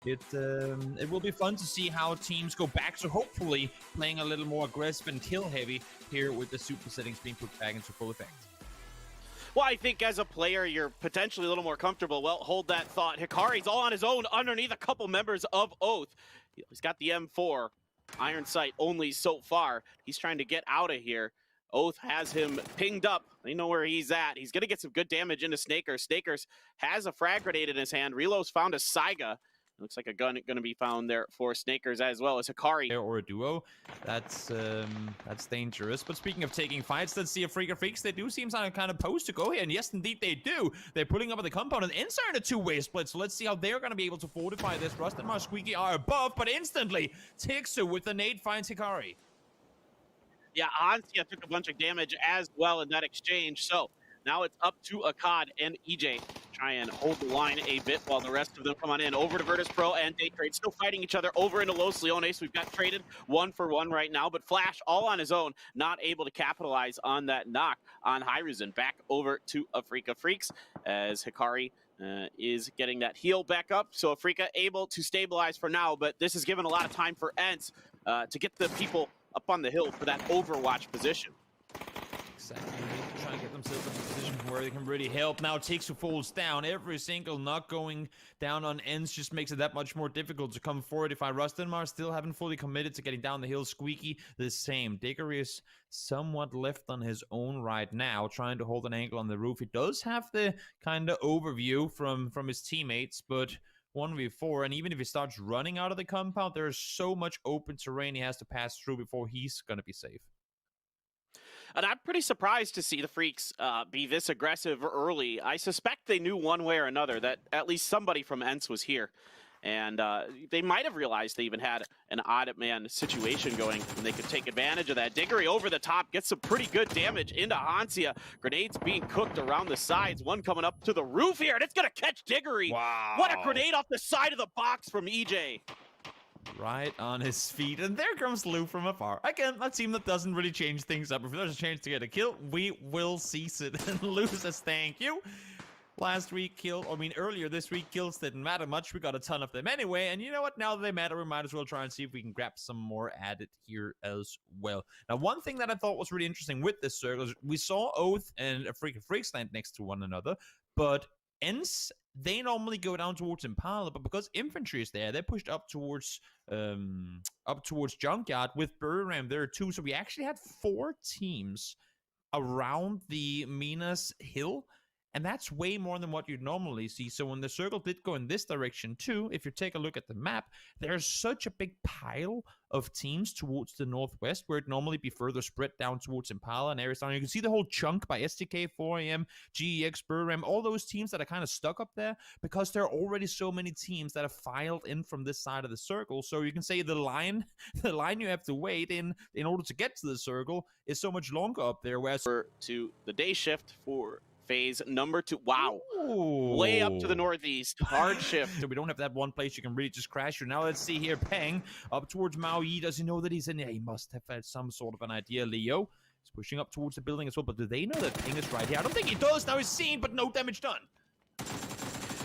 It will be fun to see how teams go back to hopefully playing a little more aggressive and kill heavy here with the super settings being put back into full effect. Well, I think as a player, you're potentially a little more comfortable. Well, hold that thought. Hikari's all on his own underneath a couple members of Oath. He's got the M4. Iron sight only so far. He's trying to get out of here. Oath has him pinged up. They know where he's at. He's going to get some good damage into Snakers. Snakers has a frag grenade in his hand. Relo's found a Saiga. Looks like a gun going to be found there for Snakers as well as Hikari. Or a duo. That's dangerous. But speaking of taking fights, let's see Afreeca Freecs. They do seem kind of posed to go here. And yes, indeed, they do. They're pulling up at the compound and Ence are in a two-way split. So let's see how they're going to be able to fortify this. Rust and Squeaky are above, but instantly, Tixu with the nade finds Hikari. Yeah, Ansia took a bunch of damage as well in that exchange. So now it's up to Akkad and EJ. Try and hold the line a bit while the rest of them come on in. Over to Virtus.pro and Daytrade, still fighting each other over into Los Leones. We've got traded 1-for-1 right now, but Flash all on his own, not able to capitalize on that knock on Hiruzen. Back over to Afreeca Freecs as Hikari is getting that heal back up. So Afreeca able to stabilize for now, but this has given a lot of time for Ence to get the people up on the hill for that overwatch position. Exactly. They need to try and get themselves in a position where they can really help. Now Tixu falls down. Every single knock going down on Ence just makes it that much more difficult to come forward. If Rustenmar still haven't fully committed to getting down the hill, Squeaky the same. Diggory is somewhat left on his own right now, trying to hold an angle on the roof. He does have the kind of overview from his teammates, but 1v4, and even if he starts running out of the compound, there's so much open terrain he has to pass through before he's going to be safe. And I'm pretty surprised to see the Freaks be this aggressive early. I suspect they knew one way or another that at least somebody from Ence was here. And they might have realized they even had an odd man situation going, and they could take advantage of that. Diggory over the top gets some pretty good damage into Hansia. Grenades being cooked around the sides. One coming up to the roof here, and it's going to catch Diggory. Wow. What a grenade off the side of the box from EJ. Right on his feet, and there comes Lou from afar. Again, a team that doesn't really change things up. If there's a chance to get a kill, we will seize it. And Lou says thank you. Last week, earlier this week, kills didn't matter much. We got a ton of them anyway, and you know what? Now that they matter, we might as well try and see if we can grab some more added here as well. Now, one thing that I thought was really interesting with this circle is we saw Oath and Afreeca Freecs land next to one another, but Ence, they normally go down towards Impala, but because Infantry is there, they're pushed up towards Junkyard with Buriram there too. So we actually had 4 teams around the Minas Hill, and that's way more than what you'd normally see. So when the circle did go in this direction too, if you take a look at the map, there's such a big pile of teams towards the northwest, where it'd normally be further spread down towards Impala and areas down. You can see the whole chunk by STK, 4AM, GEX, Buriram, all those teams that are kind of stuck up there because there are already so many teams that have filed in from this side of the circle. So you can say the line you have to wait in order to get to the circle is so much longer up there. Whereas to the day shift for phase number 2. Wow. Ooh. Way up to the northeast. Hard shift. So we don't have that one place you can really just crash you. Now let's see here. Peng up towards Mao Yi. Does he know that he's in there? He must have had some sort of an idea. Leo is pushing up towards the building as well. But do they know that Peng is right here? I don't think he does. Now he's seen, but no damage done.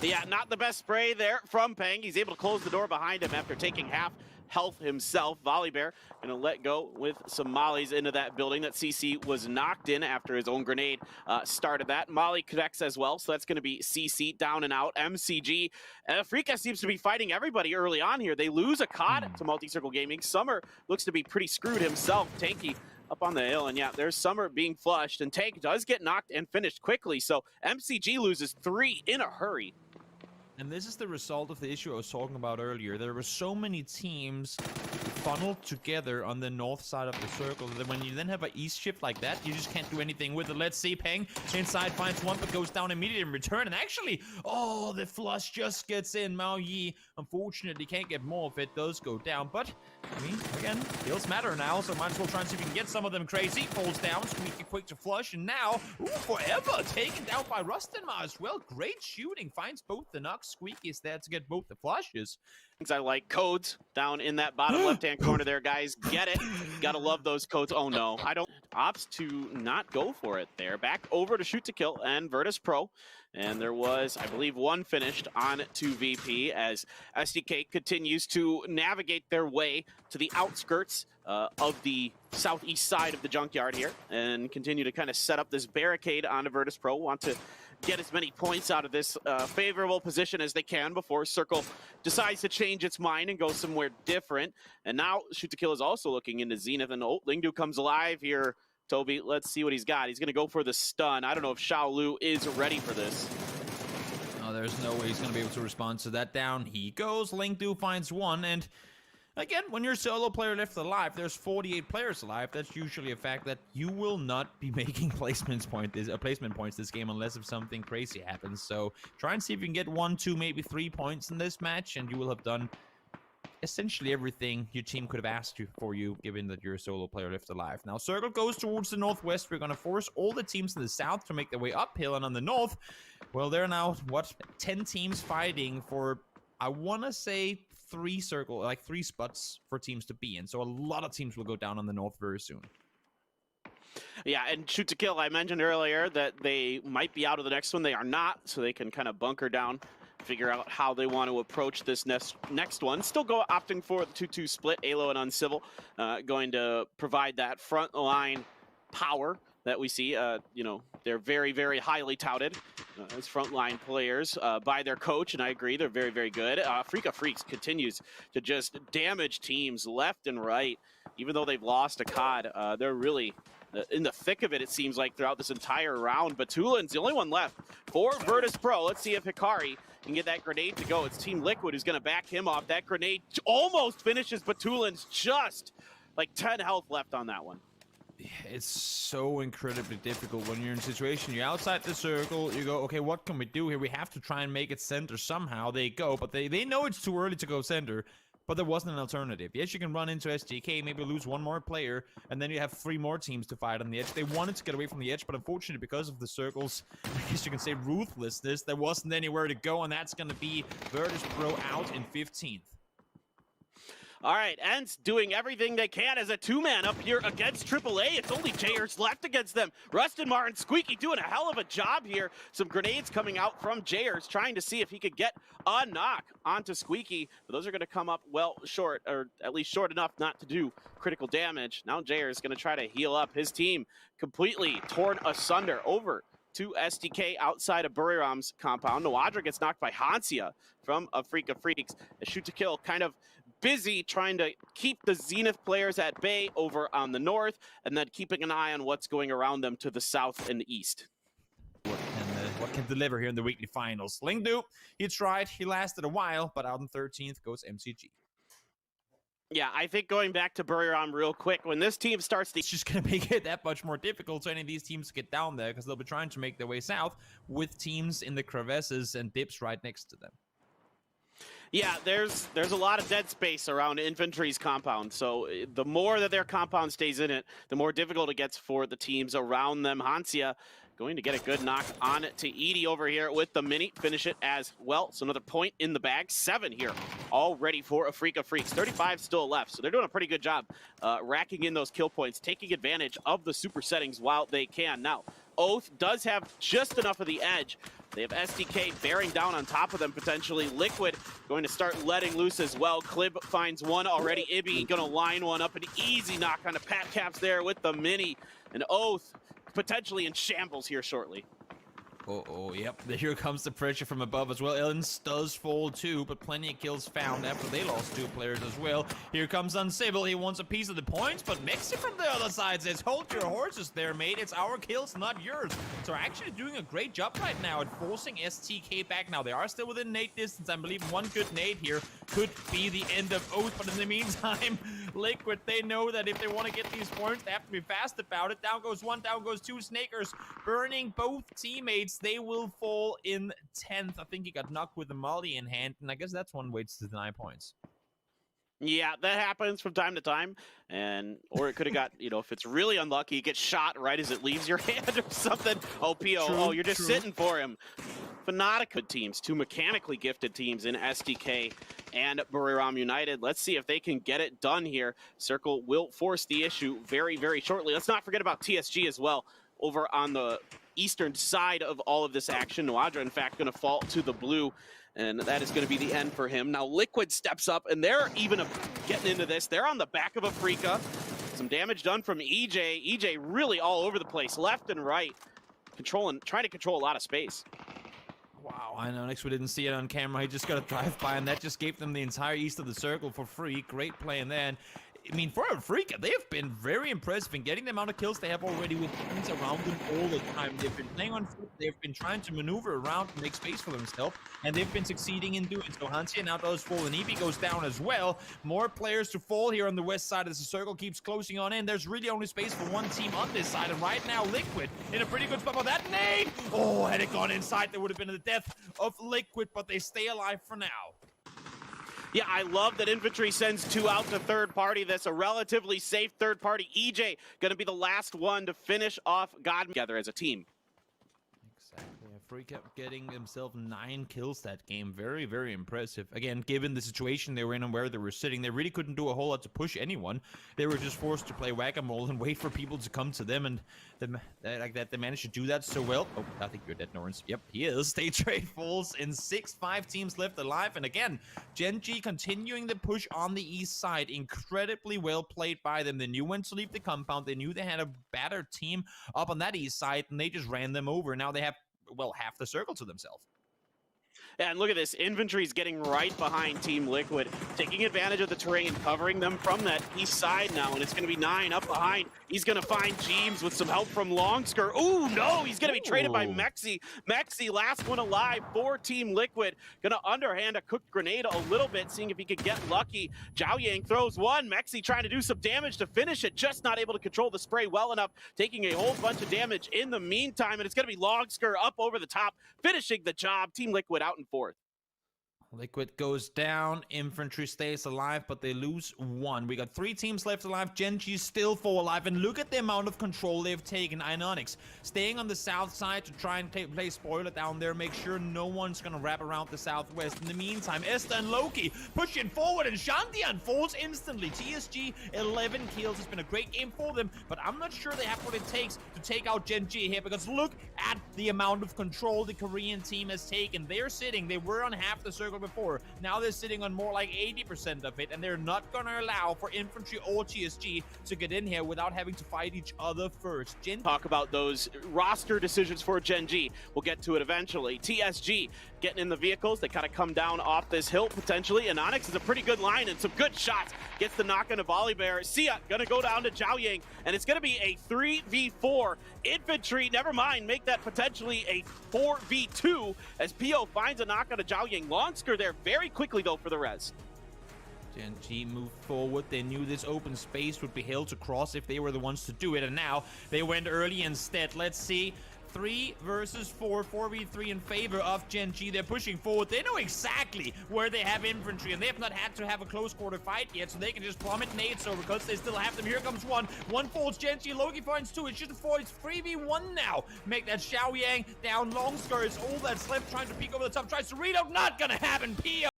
Yeah, not the best spray there from Peng. He's able to close the door behind him after taking half health himself. Volleybear gonna let go with some mollies into that building. That CC was knocked in after his own grenade started that. Molly connects as well, so that's gonna be CC down and out. MCG. Afreeca seems to be fighting everybody early on here. They lose a COD to Multi-Circle Gaming. Summer looks to be pretty screwed himself. Tanky up on the hill, and yeah, there's Summer being flushed, and Tank does get knocked and finished quickly, so MCG loses 3 in a hurry. And this is the result of the issue I was talking about earlier. There were so many teams funneled together on the north side of the circle that when you then have an east shift like that, you just can't do anything with it. Let's see, Peng inside finds one, but goes down immediately in return. And actually, oh, the flush just gets in. Mao Yi, unfortunately, can't get more of it. Does go down, but I mean, again, kills matter now, so might as well try and see if we can get some of them crazy. Falls down, Squeaky quick to flush, and now, ooh, forever taken down by Rustenmar as well. Great shooting, finds both the knocks. Squeaky is there to get both the flushes. Things I like. Codes down in that bottom left-hand corner there, guys. Get it. Gotta love those codes. Oh no, I opts to not go for it there. Back over to Shoot to Kill and Virtus.pro. And there was, I believe, one finished on to VP as SDK continues to navigate their way to the outskirts of the southeast side of the junkyard here and continue to kind of set up this barricade onto Virtus.pro. Want to get as many points out of this favorable position as they can before Circle decides to change its mind and go somewhere different. And now Shoot to Kill is also looking into Zenith, and Lingdu comes alive here. Toby, let's see what he's got. He's going to go for the stun. I don't know if Xiaolu is ready for this. Oh, there's no way he's going to be able to respond to that. Down he goes. Lingdu finds one, and again, when you're a solo player left alive, there's 48 players alive. That's usually a fact that you will not be making placement points this game unless if something crazy happens. So try and see if you can get 1, 2, maybe 3 points in this match, and you will have done essentially everything your team could have asked for you, given that you're a solo player left alive. Now, Circle goes towards the northwest. We're going to force all the teams in the south to make their way uphill, and on the north, well, there are now, what, 10 teams fighting for, I want to say, 3 spots for teams to be in. So a lot of teams will go down on the north very soon. Yeah, and Shoot to Kill, I mentioned earlier that they might be out of the next one. They are not, so they can kind of bunker down, figure out how they want to approach this next one. Still opting for the 2-2 split. Alo and Uncivil going to provide that front line power that we see. You know, they're very, very highly touted as frontline players by their coach, and I agree, they're very, very good. Afreeca Freecs continues to just damage teams left and right. Even though they've lost a COD, they're really in the thick of it, it seems like, throughout this entire round. Batulin's the only one left for Virtus.pro. Let's see if Hikari can get that grenade to go. It's Team Liquid who's going to back him off. That grenade almost finishes Batulin's, just like 10 health left on that one. It's so incredibly difficult when you're in a situation, you're outside the circle, you go, okay, what can we do here? We have to try and make it center somehow. They go, but they know it's too early to go center, but there wasn't an alternative. Yes, you can run into SDK, maybe lose one more player, and then you have 3 more teams to fight on the edge. They wanted to get away from the edge, but unfortunately, because of the circle's, I guess you can say, ruthlessness, there wasn't anywhere to go, and that's going to be Virtus.pro out in 15th. All right, Ence doing everything they can as a 2-man up here against AAA. It's only Jayers left against them. Rustin Martin, Squeaky doing a hell of a job here. Some grenades coming out from Jayers, trying to see if he could get a knock onto Squeaky. But those are going to come up well short, or at least short enough not to do critical damage. Now Jayers is going to try to heal up. His team completely torn asunder over to SDK outside of Buriram's compound. Nawadra gets knocked by Hansia from Afreeca Freecs. A Shoot to Kill kind of busy trying to keep the Zenith players at bay over on the north, and then keeping an eye on what's going around them to the south and the east. What can deliver here in the weekly finals? Lingdu, he tried, he lasted a while, but out in 13th goes MCG. Yeah, I think going back to Buriram real quick, when this team starts to... It's just going to make it that much more difficult for any of these teams to get down there, because they'll be trying to make their way south with teams in the crevices and dips right next to them. Yeah, there's a lot of dead space around Infantry's compound, so the more that their compound stays in it, the more difficult it gets for the teams around them. Hansia going to get a good knock on it to Edie over here with the mini. Finish it as well, so another point in the bag. 7 here, all ready for Afreeca Freecs. 35 still left, so they're doing a pretty good job racking in those kill points, taking advantage of the super settings while they can. Now, Oath does have just enough of the edge. They have SDK bearing down on top of them potentially. Liquid going to start letting loose as well. Clib finds one already. Ibby going to line one up. An easy knock on the Pat Caps there with the mini. And Oath potentially in shambles here shortly. Oh, yep. Here comes the pressure from above as well. Ence does fall too, but plenty of kills found after they lost 2 players as well. Here comes Uncivil. He wants a piece of the points, but Mexi from the other side says, hold your horses there, mate. It's our kills, not yours. So actually doing a great job right now at forcing STK back. Now, they are still within nade distance. I believe one good nade here could be the end of Oath, but in the meantime, Liquid, they know that if they want to get these points, they have to be fast about it. Down goes 1, down goes 2. Snakers burning both teammates. They will fall in 10th. I think he got knocked with the molly in hand, and I guess that's one way to deny points. Yeah, that happens from time to time, or it could have got, you know, if it's really unlucky, it gets shot right as it leaves your hand or something. Oh, P.O., you're just sitting for him. Fnatica teams, two mechanically gifted teams in SDK and Buriram United. Let's see if they can get it done here. Circle will force the issue very, very shortly. Let's not forget about TSG as well over on the eastern side of all of this action. Noadra, in fact, going to fall to the blue, and that is going to be the end for him. Now Liquid steps up, and they're even getting into this. They're on the back of Afreeca. Some damage done from EJ. EJ really all over the place, left and right, trying to control a lot of space. Wow, I know Ence, we didn't see it on camera. He just got a drive-by, and that just gave them the entire east of the circle for free. Great play, and then, I mean, for Afreeca, they have been very impressive in getting the amount of kills they have already with things around them all the time. They've been playing on foot, they've been trying to maneuver around and make space for themselves, and they've been succeeding in doing so. Hansia now does fall, and EB goes down as well. More players to fall here on the west side as the circle keeps closing on in. There's really only space for one team on this side, and right now, Liquid in a pretty good spot. But that nade! Oh, had it gone inside, there would have been the death of Liquid, but they stay alive for now. Yeah, I love that Infantry sends two out to third party. That's a relatively safe third party. EJ going to be the last one to finish off God together as a team. Exactly. Afreeca getting himself 9 kills that game. Very, very impressive. Again, given the situation they were in and where they were sitting, they really couldn't do a whole lot to push anyone. They were just forced to play whack-a-mole and wait for people to come to them, and they managed to do that so well. Oh, I think you're dead, Norrens. Yep, he is. Daytrade falls in 6-5 teams left alive, and again, Gen.G continuing the push on the east side. Incredibly well played by them. They knew when to leave the compound. They knew they had a better team up on that east side, and they just ran them over. Now they have, well, half the circle to themselves. Yeah, and look at this. Infantry's getting right behind Team Liquid, taking advantage of the terrain, covering them from that east side now, and it's going to be 9 up behind. He's going to find Jeems with some help from Longsker. Ooh, no, he's going to be traded by Mexi. Mexi, last one alive for Team Liquid. Going to underhand a cooked grenade a little bit, seeing if he could get lucky. Zhaoyang throws one. Mexi trying to do some damage to finish it, just not able to control the spray well enough, taking a whole bunch of damage in the meantime, and it's going to be Longsker up over the top, finishing the job. Team Liquid out in fourth. Liquid goes down, Infantry stays alive, but they lose 1. We got 3 teams left alive, Gen.G still 4 alive, and look at the amount of control they've taken. Ionix staying on the south side to try and play spoiler down there, make sure no one's gonna wrap around the southwest. In the meantime, Esther and Loki pushing forward, and Shantian falls instantly. TSG, 11 kills. It's been a great game for them, but I'm not sure they have what it takes to take out Gen.G here, because look at the amount of control the Korean team has taken. They're sitting, they were on half the circle before. Now they're sitting on more like 80% of it, and they're not gonna allow for Infantry or TSG to get in here without having to fight each other first. Talk about those roster decisions for Gen.G. We'll get to it eventually. TSG getting in the vehicles. They kind of come down off this hill potentially, and Onyx is a pretty good line and some good shots. Gets the knock on a volley bear. Sia gonna go down to Zhaoyang, and it's gonna be a 3v4. Infantry, never mind, make that potentially a 4v2 as PO finds a knock on a Zhaoyang. Longsker there very quickly though for the res. Gen.G moved forward. They knew this open space would be held to cross if they were the ones to do it, and now they went early instead. Let's see. 3 versus 4, 4v3 in favor of Gen.G. They're pushing forward. They know exactly where they have Infantry, and they have not had to have a close quarter fight yet, so they can just plummet nades over because they still have them. Here comes one. One falls Gen.G. Loki finds 2. It's just a 4. It's 3v1 now. Make that Zhaoyang down. Longsker is all that's left, trying to peek over the top. Tries to reload. Not gonna happen. PO